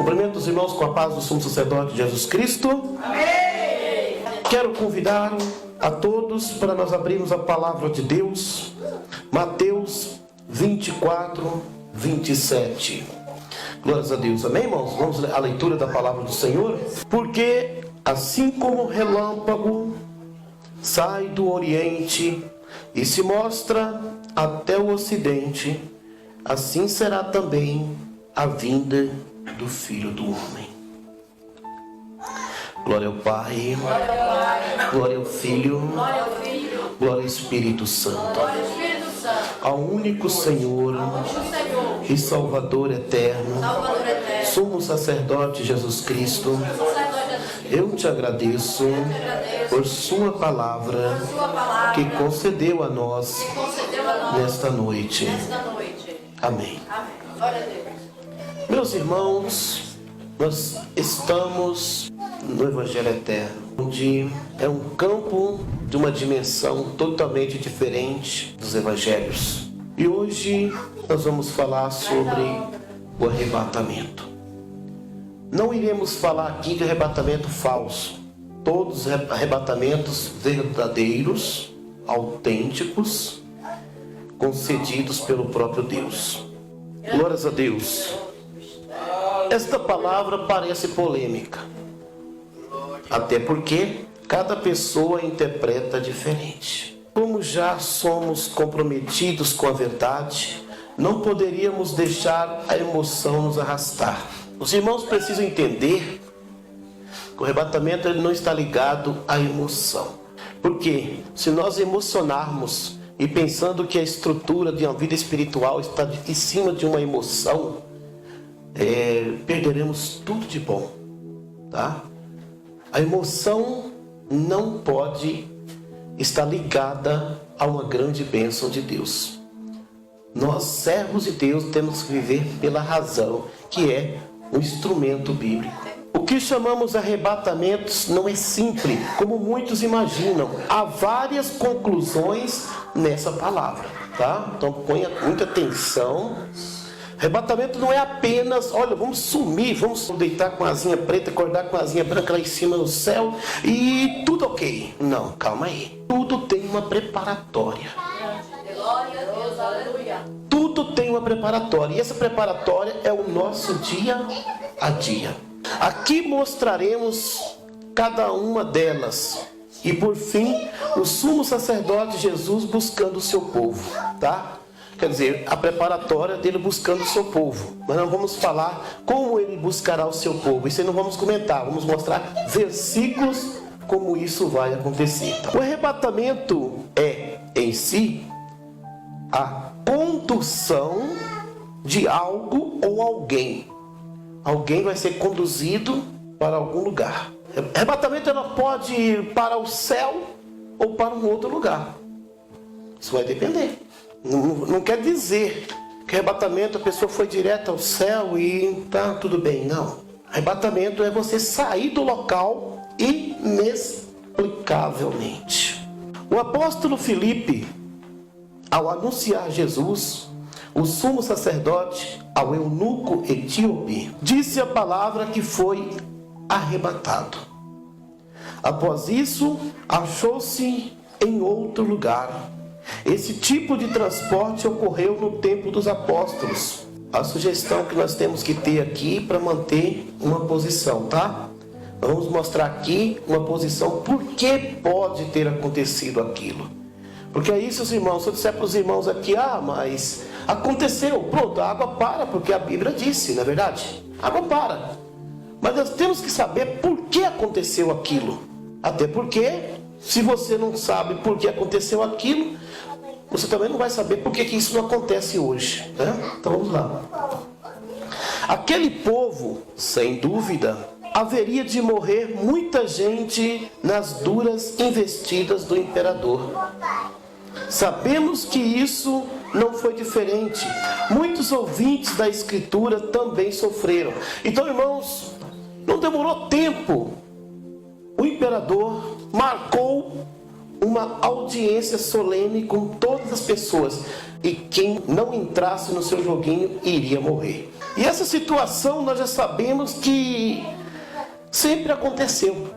Cumprimento os irmãos com a paz do Sumo Sacerdote Jesus Cristo. Amém. Quero convidar a todos para nós abrirmos a palavra de Deus. Mateus 24, 27. Glórias a Deus. Amém, irmãos? Vamos à leitura da palavra do Senhor. Porque assim como o relâmpago sai do Oriente e se mostra até o Ocidente, assim será também a vinda do Filho do Homem. Glória ao Pai, glória ao Filho, glória ao Espírito Santo, ao único Senhor e Salvador eterno, Sumo Sacerdote Jesus Cristo. Eu te agradeço por sua palavra que concedeu a nós nesta noite. Amém. Meus irmãos, nós estamos no Evangelho Eterno, onde é um campo de uma dimensão totalmente diferente dos Evangelhos. E hoje nós vamos falar sobre o arrebatamento. Não iremos falar aqui de arrebatamento falso. Todos os arrebatamentos verdadeiros, autênticos, concedidos pelo próprio Deus. Glórias a Deus. Esta palavra parece polêmica, até porque cada pessoa interpreta diferente. Como já somos comprometidos com a verdade, não poderíamos deixar a emoção nos arrastar. Os irmãos precisam entender que o arrebatamento ele não está ligado à emoção. Porque se nós emocionarmos e pensando que a estrutura de uma vida espiritual está em cima de uma emoção, perderemos tudo de bom, tá? A emoção não pode estar ligada a uma grande bênção de Deus. Nós, servos de Deus, temos que viver pela razão, que é um instrumento bíblico. O que chamamos de arrebatamentos não é simples, como muitos imaginam. Há várias conclusões nessa palavra, tá? Então ponha muita atenção. Arrebatamento não é apenas, olha, vamos sumir, vamos deitar com a asinha preta, acordar com a asinha branca lá em cima no céu e tudo ok. Não, calma aí. Tudo tem uma preparatória. Glória a Deus, aleluia. Tudo tem uma preparatória. E essa preparatória é o nosso dia a dia. Aqui mostraremos cada uma delas. E por fim, o sumo sacerdote Jesus buscando o seu povo, tá? Quer dizer, a preparatória dele buscando o seu povo. Mas não vamos falar como ele buscará o seu povo. Isso aí não vamos comentar. Vamos mostrar versículos como isso vai acontecer. Tá? O arrebatamento é, em si, a condução de algo ou alguém. Alguém vai ser conduzido para algum lugar. Arrebatamento ela pode ir para o céu ou para um outro lugar. Isso vai depender. Não quer dizer que arrebatamento a pessoa foi direto ao céu e tá tudo bem. Não. Arrebatamento é você sair do local inexplicavelmente. O apóstolo Filipe, ao anunciar Jesus, o sumo sacerdote, ao eunuco etíope, disse a palavra que foi arrebatado. Após isso, achou-se em outro lugar. Esse tipo de transporte ocorreu no tempo dos apóstolos. A sugestão que nós temos que ter aqui para manter uma posição, tá? Vamos mostrar aqui uma posição, por que pode ter acontecido aquilo. Porque é isso, os irmãos, se eu disser para os irmãos aqui, mas aconteceu, pronto, a água para, porque a Bíblia disse, não é verdade? A água para. Mas nós temos que saber por que aconteceu aquilo. Até porque, se você não sabe por que aconteceu aquilo, você também não vai saber por que isso não acontece hoje, né? Então vamos lá. Aquele povo, sem dúvida, haveria de morrer muita gente nas duras investidas do imperador. Sabemos que isso não foi diferente. Muitos ouvintes da Escritura também sofreram. Então, irmãos, não demorou tempo. O imperador marcou uma audiência solene com todas as pessoas. E quem não entrasse no seu joguinho iria morrer. E essa situação nós já sabemos que sempre aconteceu.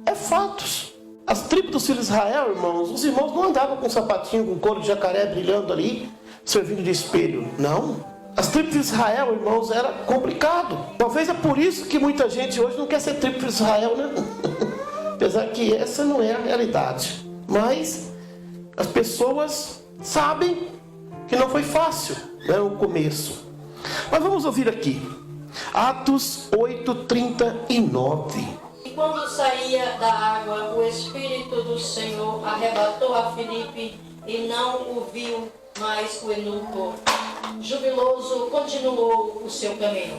É fatos. As tribos dos filhos de Israel, irmãos, os irmãos não andavam com sapatinho, com couro de jacaré brilhando ali, servindo de espelho. Não. As tribos de Israel, irmãos, era complicado. Talvez é por isso que muita gente hoje não quer ser tribo de Israel, né? Apesar que essa não é a realidade. Mas as pessoas sabem que não foi fácil, né, o começo. Mas vamos ouvir aqui. Atos 8:39. E quando saía da água, o Espírito do Senhor arrebatou a Filipe e não o viu mais o eunuco. Jubiloso, continuou o seu caminho.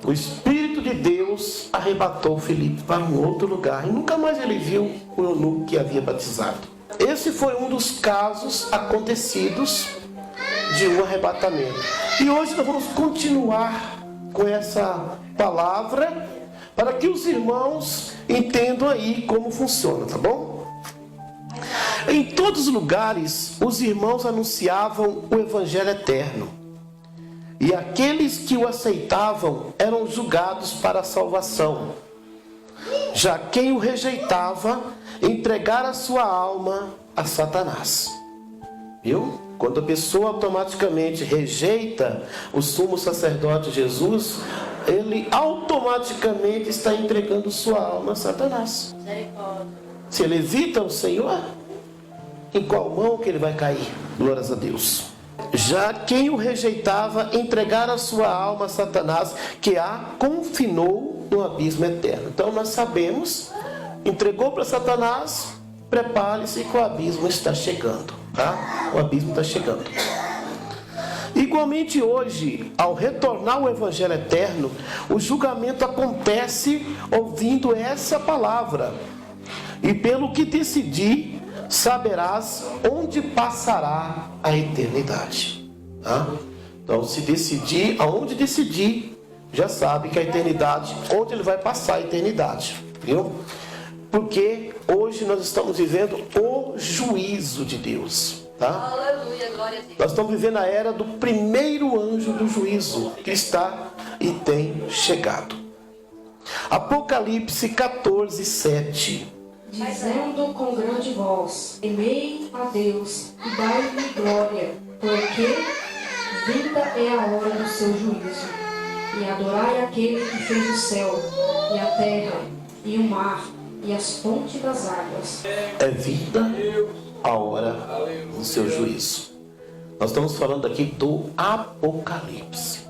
O Espírito de Deus arrebatou Filipe para um outro lugar. E nunca mais ele viu o eunuco que havia batizado. Esse foi um dos casos acontecidos de um arrebatamento. E hoje nós vamos continuar com essa palavra para que os irmãos entendam aí como funciona, tá bom? Em todos os lugares, os irmãos anunciavam o Evangelho eterno. E aqueles que o aceitavam eram julgados para a salvação. Já quem o rejeitava, entregara a sua alma a Satanás. Viu? Quando a pessoa automaticamente rejeita o sumo sacerdote Jesus, ele automaticamente está entregando sua alma a Satanás. Se ele evita o Senhor, em qual mão que ele vai cair? Glórias a Deus. Já quem o rejeitava, entregara a sua alma a Satanás, que a confinou no abismo eterno. Então nós sabemos, entregou para Satanás, prepare-se que o abismo está chegando, tá? O abismo está chegando. Igualmente hoje, ao retornar o Evangelho eterno, o julgamento acontece ouvindo essa palavra. E pelo que decidi, saberás onde passará a eternidade. Tá? Então, se decidir, aonde decidir, já sabe que a eternidade, onde ele vai passar a eternidade. Viu? Porque hoje nós estamos vivendo o juízo de Deus. Tá? Aleluia, glória a Deus. Nós estamos vivendo a era do primeiro anjo do juízo, que está e tem chegado. Apocalipse 14:7. Dizendo com grande voz: temei a Deus e dai-lhe glória, porque vinda é a hora do seu juízo. E adorai aquele que fez o céu, e a terra, e o mar, e as fontes das águas. É vinda a hora do seu juízo. Nós estamos falando aqui do Apocalipse.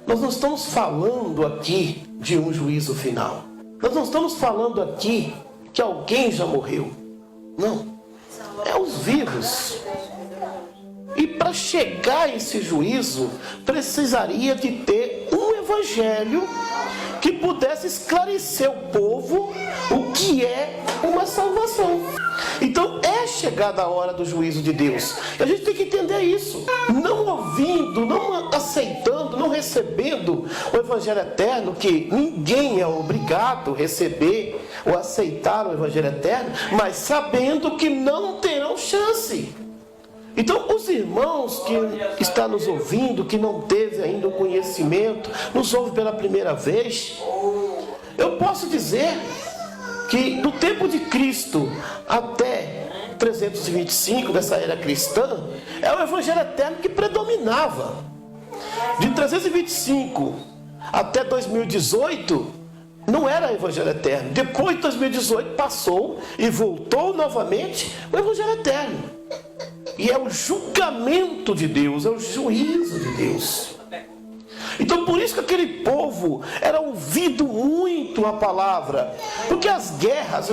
Nós não estamos falando aqui de um juízo final. Nós não estamos falando aqui que alguém já morreu. Não. É os vivos. E para chegar a esse juízo, precisaria de ter um evangelho que pudesse esclarecer o povo o que é uma salvação. Então é chegada a hora do juízo de Deus. E a gente tem que entender isso. Não ouvindo, não aceitando, não recebendo o Evangelho eterno, que ninguém é obrigado a receber ou aceitar o Evangelho eterno, mas sabendo que não terão chance. Então, os irmãos que estão nos ouvindo, que não teve ainda o conhecimento, nos ouve pela primeira vez, eu posso dizer que do tempo de Cristo até 325, dessa era cristã, é o Evangelho eterno que predominava. De 325 até 2018, não era Evangelho eterno. Depois de 2018 passou e voltou novamente o Evangelho eterno. E é o julgamento de Deus, é o juízo de Deus. Então por isso que aquele povo era ouvido muito a palavra. Porque as guerras,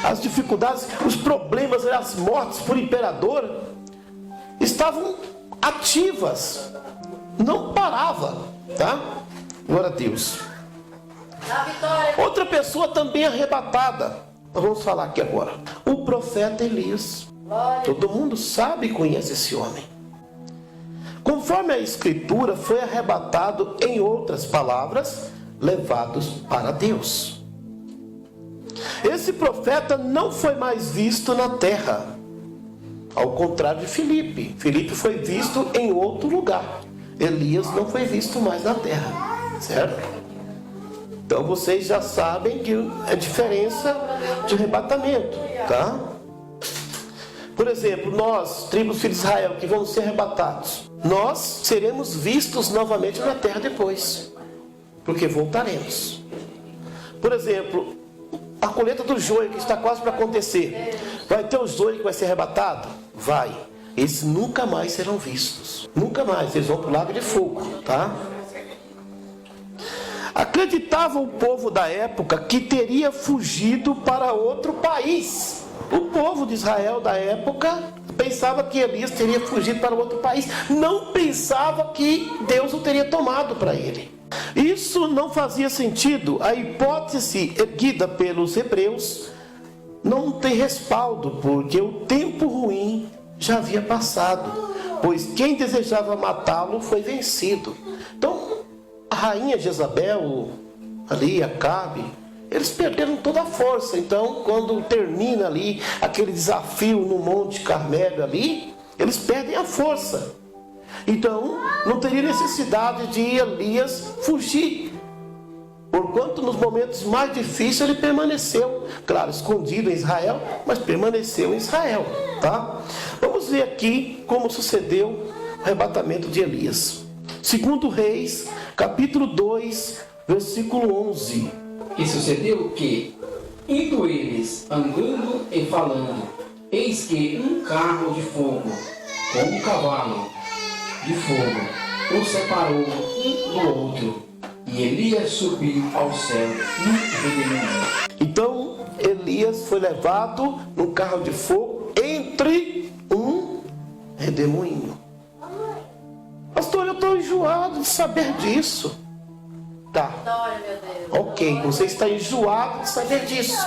as dificuldades, os problemas, as mortes por imperador estavam ativas. Não parava, tá? Glória a Deus. Outra pessoa também arrebatada. Nós vamos falar aqui agora. O profeta Elias. Todo mundo sabe e conhece esse homem. Conforme a Escritura, foi arrebatado, em outras palavras, levados para Deus. Esse profeta não foi mais visto na terra. Ao contrário de Filipe. Filipe foi visto em outro lugar. Elias não foi visto mais na terra. Certo? Então vocês já sabem que é diferença de arrebatamento. Tá? Por exemplo, nós, tribos filhos de Israel, que vamos ser arrebatados, nós seremos vistos novamente na terra depois. Porque voltaremos. Por exemplo, a colheita do joio que está quase para acontecer. Vai ter o joio que vai ser arrebatado? Vai. Esses nunca mais serão vistos. Nunca mais. Eles vão para o lago de fogo. Tá? Acreditava o povo da época que teria fugido para outro país. O povo de Israel da época pensava que Elias teria fugido para outro país. Não pensava que Deus o teria tomado para ele. Isso não fazia sentido. A hipótese erguida pelos hebreus não tem respaldo, porque o tempo ruim já havia passado, pois quem desejava matá-lo foi vencido. Então, a rainha Jezabel, ali, Acabe, eles perderam toda a força. Então, quando termina ali aquele desafio no Monte Carmelo ali, eles perdem a força. Então, não teria necessidade de Elias fugir. Porquanto nos momentos mais difíceis ele permaneceu, claro, escondido em Israel, mas permaneceu em Israel. Tá? Vamos ver aqui como sucedeu o arrebatamento de Elias. 2 Reis, capítulo 2, versículo 11. E sucedeu que, indo eles, andando e falando, eis que um carro de fogo, com um cavalo de fogo, o separou um do outro, e Elias subiu ao céu num redemoinho. Então, Elias foi levado num carro de fogo entre um redemoinho. Pastor, eu estou enjoado de saber disso. Tá. Ok, você está enjoado de saber disso.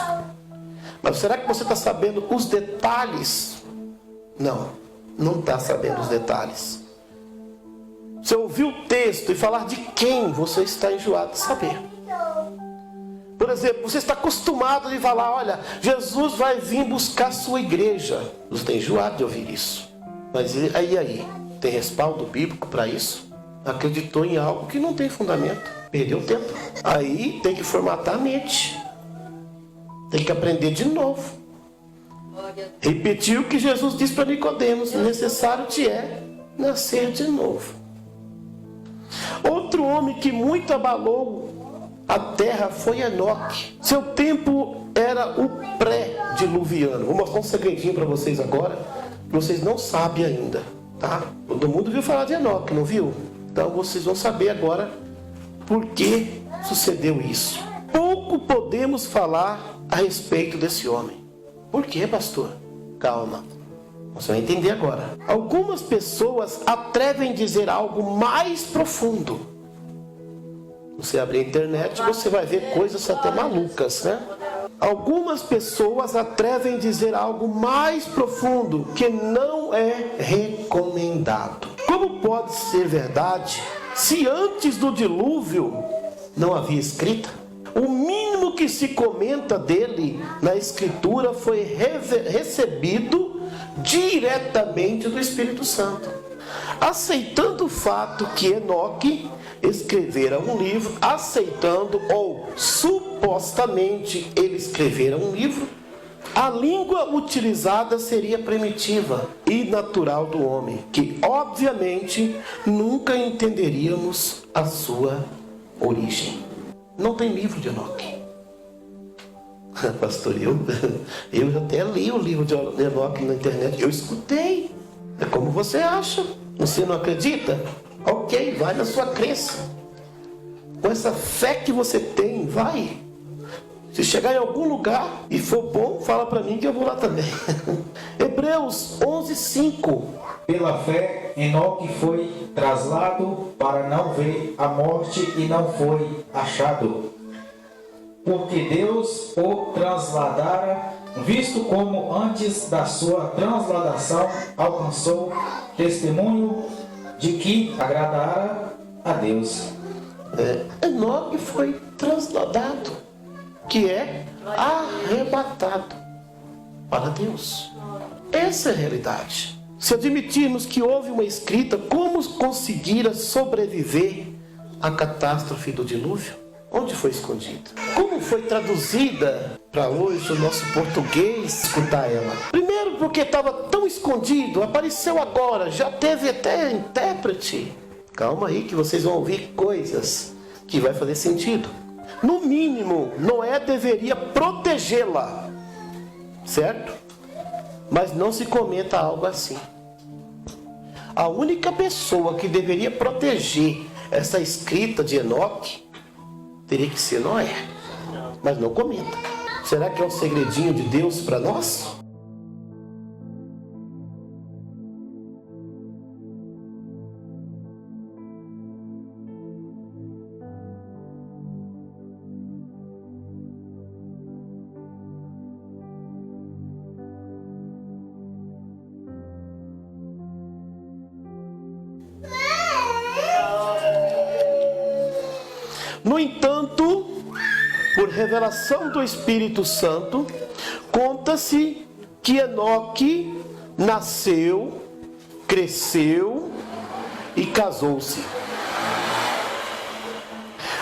Mas será que você está sabendo os detalhes? Não, não está sabendo os detalhes. Você ouviu o texto e falar de quem você está enjoado de saber. Por exemplo, você está acostumado de falar, olha, Jesus vai vir buscar a sua igreja. Você está enjoado de ouvir isso. Mas aí, tem respaldo bíblico para isso? Acreditou em algo que não tem fundamento. Perdeu tempo. Aí tem que formatar a mente. Tem que aprender de novo. Repetir o que Jesus disse para Nicodemos. Necessário te é nascer de novo. Outro homem que muito abalou a terra foi Enoque. Seu tempo era o pré-diluviano. Vou mostrar um segredinho para vocês agora, que vocês não sabem ainda, tá? Todo mundo viu falar de Enoque, não viu? Então vocês vão saber agora por que sucedeu isso. Pouco podemos falar a respeito desse homem. Por quê, pastor? Calma. Você vai entender agora. Algumas pessoas atrevem a dizer algo mais profundo. Você abrir a internet, você vai ver coisas até malucas, né? Algumas pessoas atrevem a dizer algo mais profundo que não é recomendado. Como pode ser verdade se antes do dilúvio não havia escrita? O mínimo que se comenta dele na escritura foi recebido diretamente do Espírito Santo. Aceitando o fato que Enoque escrevera um livro, aceitando ou supostamente ele escrevera um livro, a língua utilizada seria primitiva e natural do homem, que obviamente nunca entenderíamos a sua origem. Não tem livro de Enoque. Pastor, eu até li o livro de Enoque na internet. Eu escutei. É como você acha. Você não acredita? Ok, vai na sua crença. Com essa fé que você tem, vai. Se chegar em algum lugar e for bom, fala para mim que eu vou lá também. Hebreus 11:5. Pela fé, Enoque foi traslado para não ver a morte e não foi achado, porque Deus o transladara, visto como antes da sua transladação alcançou testemunho de que agradara a Deus. Enoque foi transladado. que é arrebatado para Deus. Essa é a realidade. Se admitirmos que houve uma escrita, como conseguir sobreviver à catástrofe do dilúvio? Onde foi escondida? Como foi traduzida para hoje o nosso português escutar ela? Primeiro porque estava tão escondido, apareceu agora, já teve até intérprete. Calma aí que vocês vão ouvir coisas que vai fazer sentido. No mínimo, Noé deveria protegê-la, certo? Mas não se comenta algo assim. A única pessoa que deveria proteger essa escrita de Enoque teria que ser Noé, mas não comenta. Será que é um segredinho de Deus para nós? No entanto, por revelação do Espírito Santo, conta-se que Enoque nasceu, cresceu e casou-se.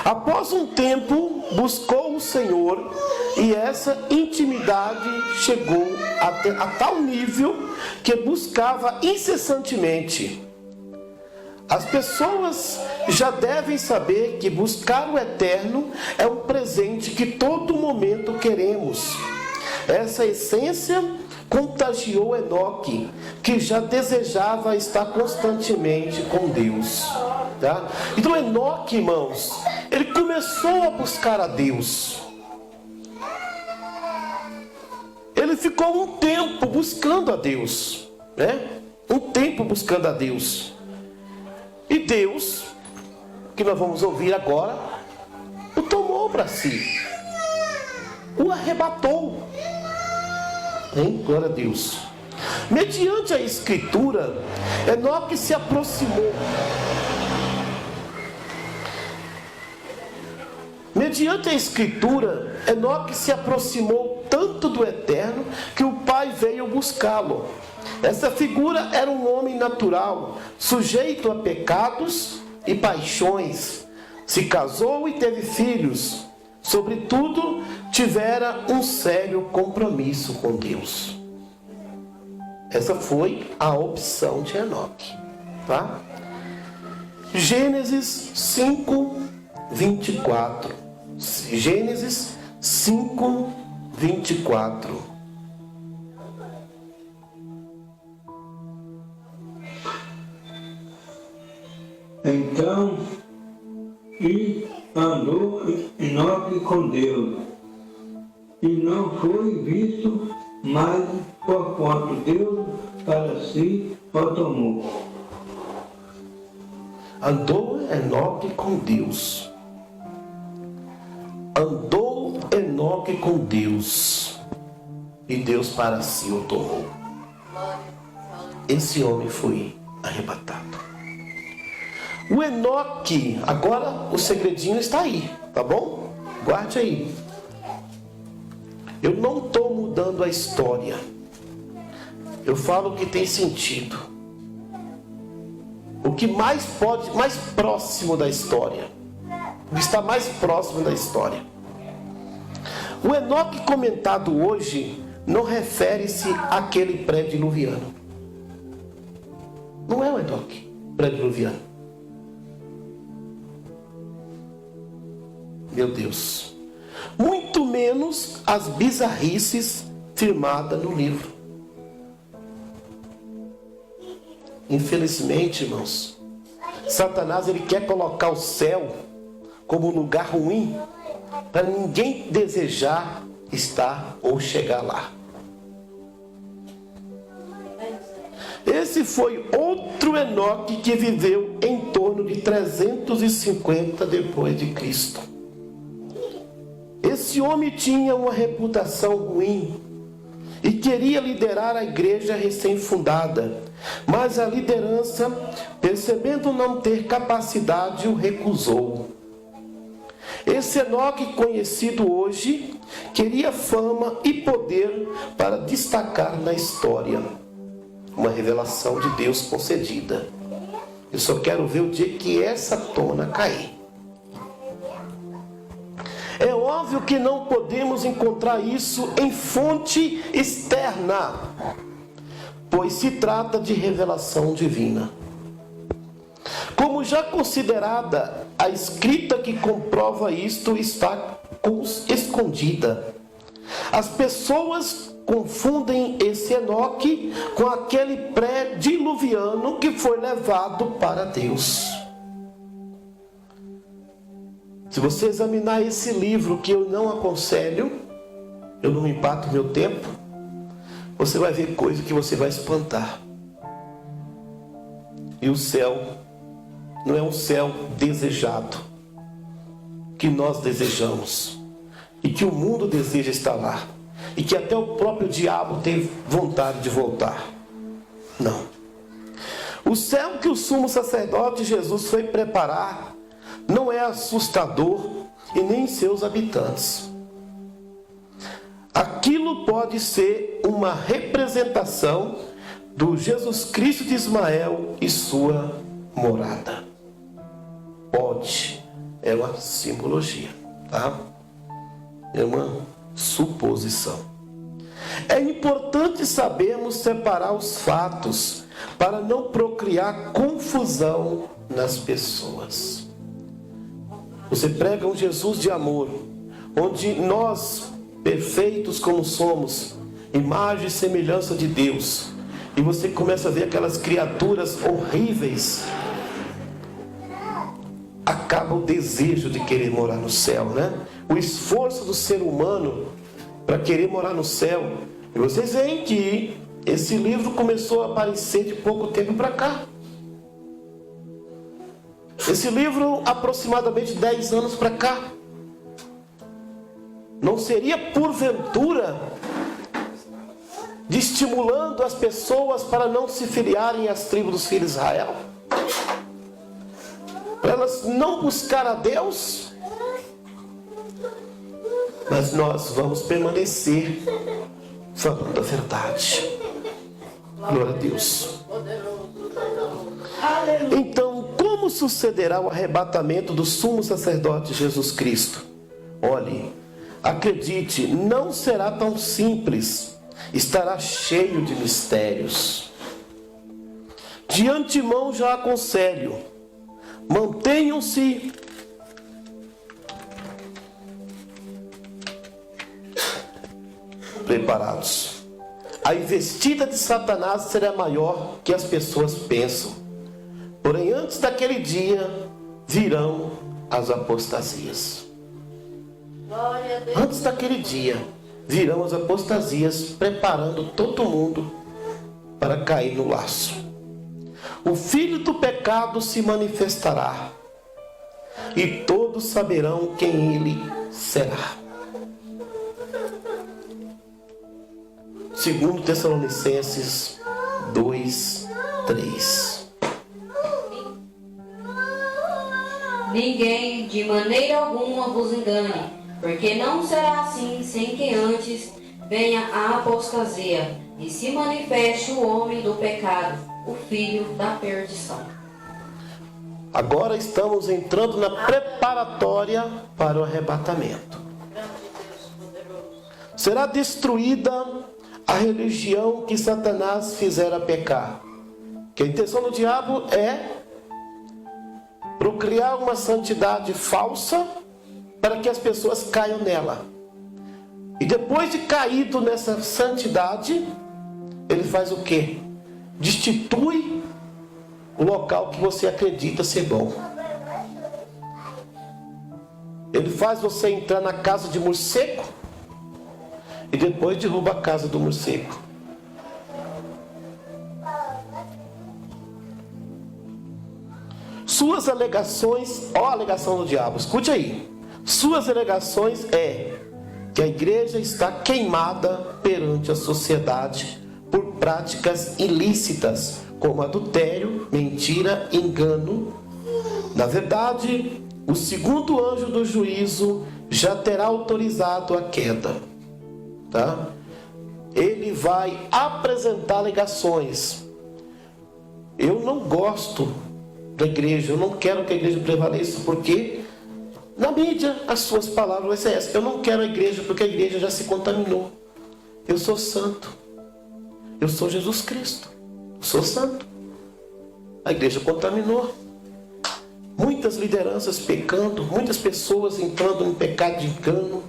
Após um tempo, buscou o Senhor e essa intimidade chegou a tal nível que buscava incessantemente. As pessoas já devem saber que buscar o eterno é um presente que todo momento queremos. Essa essência contagiou Enoque, que já desejava estar constantemente com Deus. Tá? Então Enoque, irmãos, ele começou a buscar a Deus. Ele ficou um tempo buscando a Deus, né? Um tempo buscando a Deus. E Deus, que nós vamos ouvir agora, o tomou para si, o arrebatou. Hein? Glória a Deus. Mediante a Escritura, Enoque se aproximou. Mediante a Escritura, Enoque se aproximou tanto do Eterno que o Pai veio buscá-lo. Essa figura era um homem natural, sujeito a pecados e paixões. Se casou e teve filhos. Sobretudo, tivera um sério compromisso com Deus. Essa foi a opção de Enoque. Tá? Gênesis 5, 24. Gênesis 5, 24. Então, e andou Enoque com Deus, e não foi visto mais, porquanto Deus para si o tomou. Andou Enoque com Deus. Andou Enoque com Deus, e Deus para si o tomou. Esse homem foi arrebatado. O Enoque, agora o segredinho está aí, tá bom? Guarde aí. Eu não estou mudando a história. Eu falo o que tem sentido. O que mais próximo da história. O que está mais próximo da história. O Enoque comentado hoje não refere-se àquele pré-diluviano. Não é o Enoque pré-diluviano. Meu Deus. Muito menos as bizarrices firmadas no livro. Infelizmente, irmãos, Satanás ele quer colocar o céu como um lugar ruim para ninguém desejar estar ou chegar lá. Esse foi outro Enoque que viveu em torno de 350 depois de Cristo. Esse homem tinha uma reputação ruim e queria liderar a igreja recém-fundada, mas a liderança, percebendo não ter capacidade, o recusou. Esse Enoque conhecido hoje queria fama e poder para destacar na história. Uma revelação de Deus concedida. Eu só quero ver o dia que essa tona cair. É óbvio que não podemos encontrar isso em fonte externa, pois se trata de revelação divina. Como já considerada, a escrita que comprova isto está escondida. As pessoas confundem esse Enoque com aquele pré-diluviano que foi levado para Deus. Se você examinar esse livro, que eu não aconselho, eu não empato meu tempo, você vai ver coisa que você vai espantar. E o céu não é um céu desejado, que nós desejamos, e que o mundo deseja estar lá, e que até o próprio diabo tem vontade de voltar. Não. O céu que o sumo sacerdote Jesus foi preparar não é assustador e nem seus habitantes. Aquilo pode ser uma representação do Jesus Cristo de Ismael e sua morada. Pode, é uma simbologia, tá? É uma suposição. É importante sabermos separar os fatos para não procriar confusão nas pessoas. Você prega um Jesus de amor, onde nós, perfeitos como somos, imagem e semelhança de Deus, e você começa a ver aquelas criaturas horríveis, acaba o desejo de querer morar no céu, né? O esforço do ser humano para querer morar no céu. E vocês veem que esse livro começou a aparecer de pouco tempo para cá. Esse livro, aproximadamente 10 anos para cá. Não seria porventura de estimulando as pessoas para não se filiarem às tribos dos filhos de Israel? Para elas não buscar a Deus? Mas nós vamos permanecer falando a verdade. Glória a Deus. Então, como sucederá o arrebatamento do sumo sacerdote Jesus Cristo? Olhe, acredite, não será tão simples. Estará cheio de mistérios. De antemão já aconselho, mantenham-se preparados. A investida de Satanás será maior que as pessoas pensam. Porém, antes daquele dia, virão as apostasias. Antes daquele dia, virão as apostasias, preparando todo mundo para cair no laço. O filho do pecado se manifestará, e todos saberão quem ele será. 2 Tessalonicenses 2:3. Ninguém de maneira alguma vos engane, porque não será assim sem que antes venha a apostasia e se manifeste o homem do pecado, o filho da perdição. Agora estamos entrando na preparatória para o arrebatamento. Será destruída a religião que Satanás fizera pecar. Que a intenção do diabo é procriar uma santidade falsa para que as pessoas caiam nela. E depois de caído nessa santidade, ele faz o quê? Destitui o local que você acredita ser bom. Ele faz você entrar na casa de morcego e depois derruba a casa do morcego. Suas alegações, ó a alegação do diabo, escute aí. Suas alegações é que a igreja está queimada perante a sociedade por práticas ilícitas, como adultério, mentira, engano. Na verdade, o segundo anjo do juízo já terá autorizado a queda, tá? Ele vai apresentar alegações. Eu não gosto da igreja, eu não quero que a igreja prevaleça, porque na mídia as suas palavras vão ser essas: eu não quero a igreja porque a igreja já se contaminou. Eu sou santo, eu sou Jesus Cristo, eu sou santo. A igreja contaminou. Muitas lideranças pecando, muitas pessoas entrando em pecado de engano.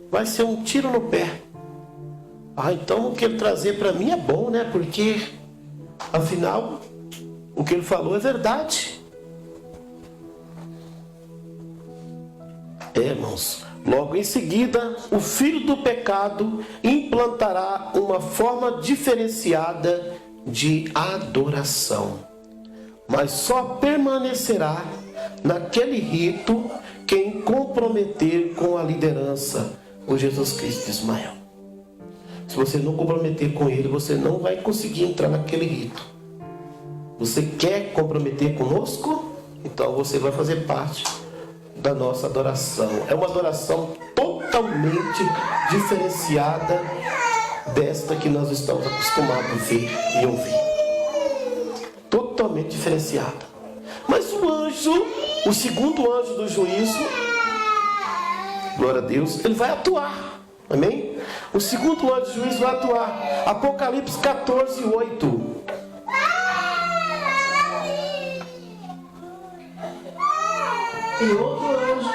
Vai ser um tiro no pé. Então o que ele trazer para mim é bom, né? Porque afinal o que ele falou é verdade. Irmãos, logo em seguida, o filho do pecado implantará uma forma diferenciada de adoração, mas só permanecerá naquele rito quem comprometer com a liderança, o Jesus Cristo de Ismael. Se você não comprometer com ele, você não vai conseguir entrar naquele rito. Você quer comprometer conosco? Então você vai fazer parte da nossa adoração. É uma adoração totalmente diferenciada desta que nós estamos acostumados a ver e ouvir. Totalmente diferenciada. Mas o anjo, o segundo anjo do juízo, glória a Deus, ele vai atuar. Amém? O segundo anjo do juízo vai atuar. Apocalipse 14, 8. E outro anjo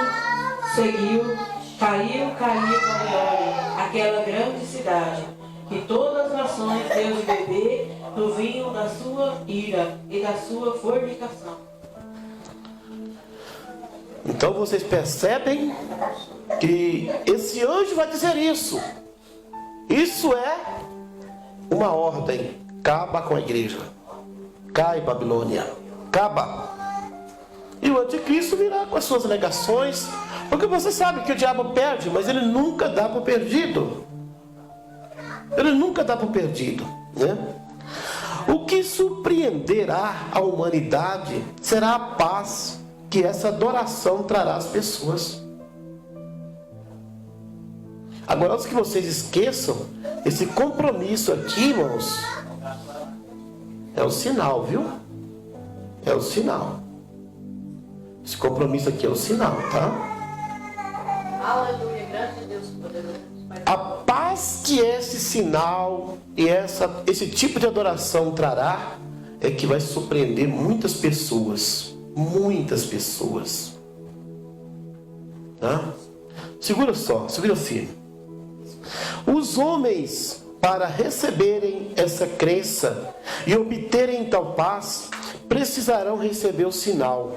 seguiu, caiu Babilônia, aquela grande cidade, que todas as nações deu de beber do vinho da sua ira e da sua fornicação. Então vocês percebem que esse anjo vai dizer isso. Isso é uma ordem. Acaba com a igreja. Cai, Babilônia. Acaba. E o anticristo virá com as suas alegações. Porque você sabe que o diabo perde, mas ele nunca dá por perdido. Ele nunca dá por perdido, né? O que surpreenderá a humanidade será a paz que essa adoração trará às pessoas. Agora, antes que vocês esqueçam, esse compromisso aqui, irmãos, é o sinal, viu? É o sinal. Esse compromisso aqui é o sinal, tá? Aleluia, grande Deus poderoso. A paz que esse sinal e esse tipo de adoração trará é que vai surpreender muitas pessoas. Muitas pessoas. Tá? Segura só, segura firme. Os homens, para receberem essa crença e obterem tal paz, precisarão receber o sinal.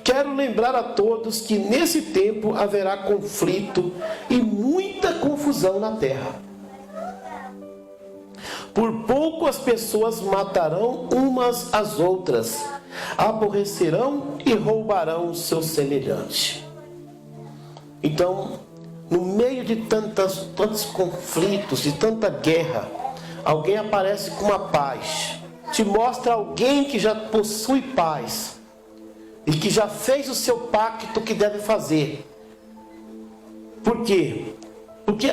Quero lembrar a todos que nesse tempo haverá conflito e muita confusão na terra. Por pouco as pessoas matarão umas às outras, aborrecerão e roubarão o seu semelhante. Então, no meio de tantos conflitos, de tanta guerra, alguém aparece com uma paz, te mostra alguém que já possui paz e que já fez o seu pacto que deve fazer. Por quê? Porque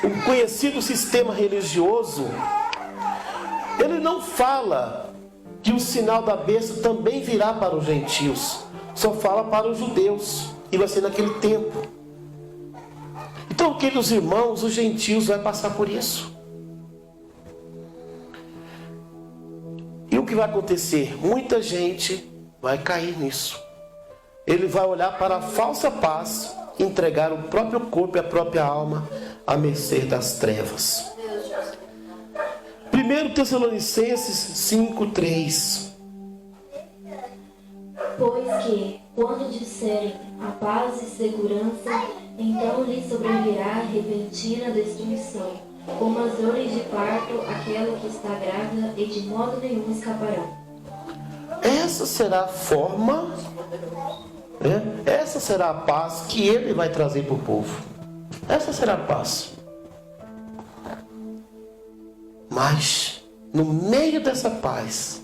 o conhecido sistema religioso, ele não fala que o sinal da besta também virá para os gentios, só fala para os judeus, e vai ser naquele tempo. Então, queridos irmãos, os gentios vão passar por isso. E o que vai acontecer? Muita gente vai cair nisso. Ele vai olhar para a falsa paz, entregar o próprio corpo e a própria alma à mercê das trevas. 1 Tessalonicenses 5:3. Pois que, quando disserem a paz e segurança, então lhes sobrevirá repentina destruição, como as dores de parto, aquela que está grávida, e de modo nenhum escaparão. Essa será a forma, essa será a paz que ele vai trazer para o povo. Essa será a paz. Mas no meio dessa paz,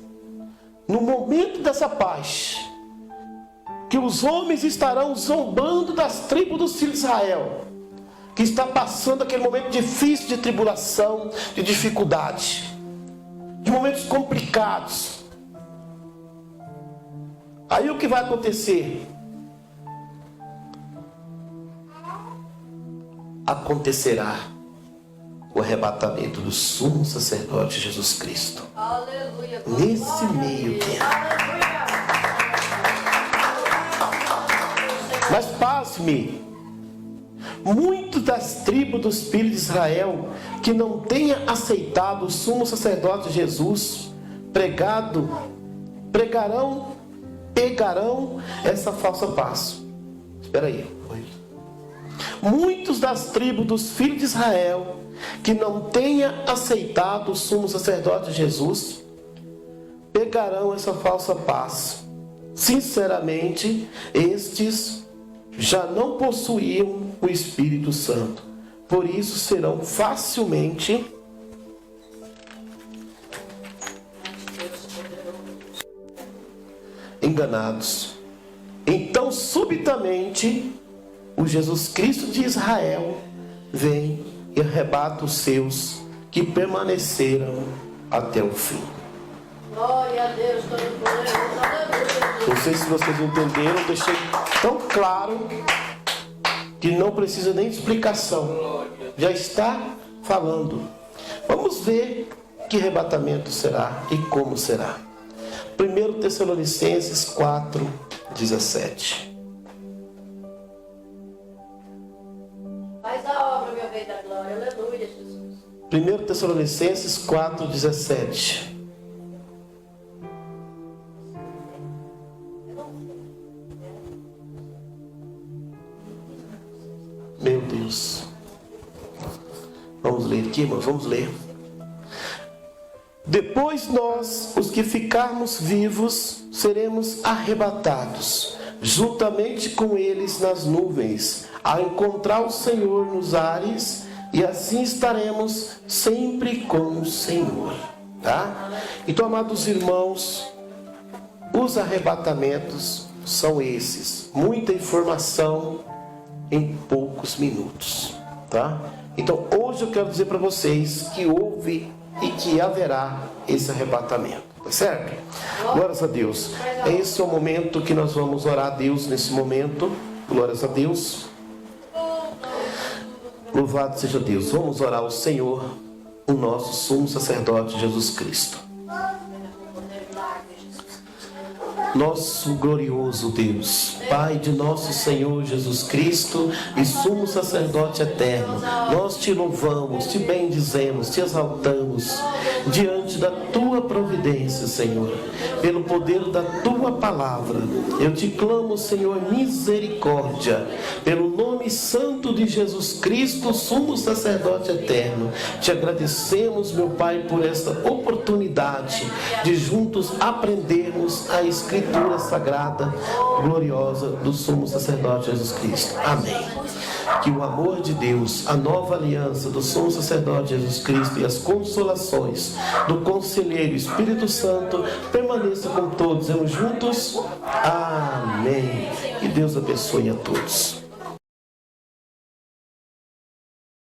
no momento dessa paz, que os homens estarão zombando das tribos dos filhos de Israel, que está passando aquele momento difícil de tribulação, de dificuldade, de momentos complicados. Aí o que vai acontecer? Acontecerá o arrebatamento do sumo sacerdote Jesus Cristo. Aleluia. Nesse meio tempo. Mas pasme, muitos das tribos dos filhos de Israel que não tenham aceitado o sumo sacerdote Jesus pegarão essa falsa paz. Espera aí. Muitos das tribos dos filhos de Israel que não tenham aceitado o sumo sacerdote Jesus pegarão essa falsa paz. Sinceramente, estes já não possuíam o Espírito Santo, por isso serão facilmente enganados. Então, subitamente, o Jesus Cristo de Israel vem e arrebata os seus que permaneceram até o fim. Glória a Deus, Todo-Poderoso. Aleluia. Não sei se vocês entenderam, deixei tão claro que não precisa nem de explicação. Já está falando. Vamos ver que arrebatamento será e como será. 1 Tessalonicenses 4:17. Faz a obra, meu Rei da Glória. Aleluia, Jesus. 1 Tessalonicenses 4:17. Meu Deus. Vamos ler aqui, irmãos, vamos ler. Depois nós, os que ficarmos vivos, seremos arrebatados, juntamente com eles nas nuvens, a encontrar o Senhor nos ares, e assim estaremos sempre com o Senhor. Tá? Então, amados irmãos, os arrebatamentos são esses. Muita informação em poucos minutos. Tá? Então, hoje eu quero dizer para vocês que houve e que haverá esse arrebatamento. Tá certo? Glórias a Deus. Esse é o momento que nós vamos orar a Deus nesse momento. Glórias a Deus. Louvado seja Deus. Vamos orar ao Senhor, o nosso sumo sacerdote Jesus Cristo. Nosso glorioso Deus, Pai de nosso Senhor Jesus Cristo e sumo sacerdote eterno, nós te louvamos, te bendizemos, te exaltamos diante da tua providência, Senhor, pelo poder da tua palavra. Eu te clamo, Senhor, misericórdia, pelo nome santo de Jesus Cristo, sumo sacerdote eterno. Te agradecemos, meu Pai, por esta oportunidade de juntos aprendermos a Escritura sagrada, gloriosa do sumo sacerdote Jesus Cristo. Amém. Que o amor de Deus, a nova aliança do sumo sacerdote Jesus Cristo e as consolações do conselheiro Espírito Santo permaneça com todos juntos. Amém. Que Deus abençoe a todos.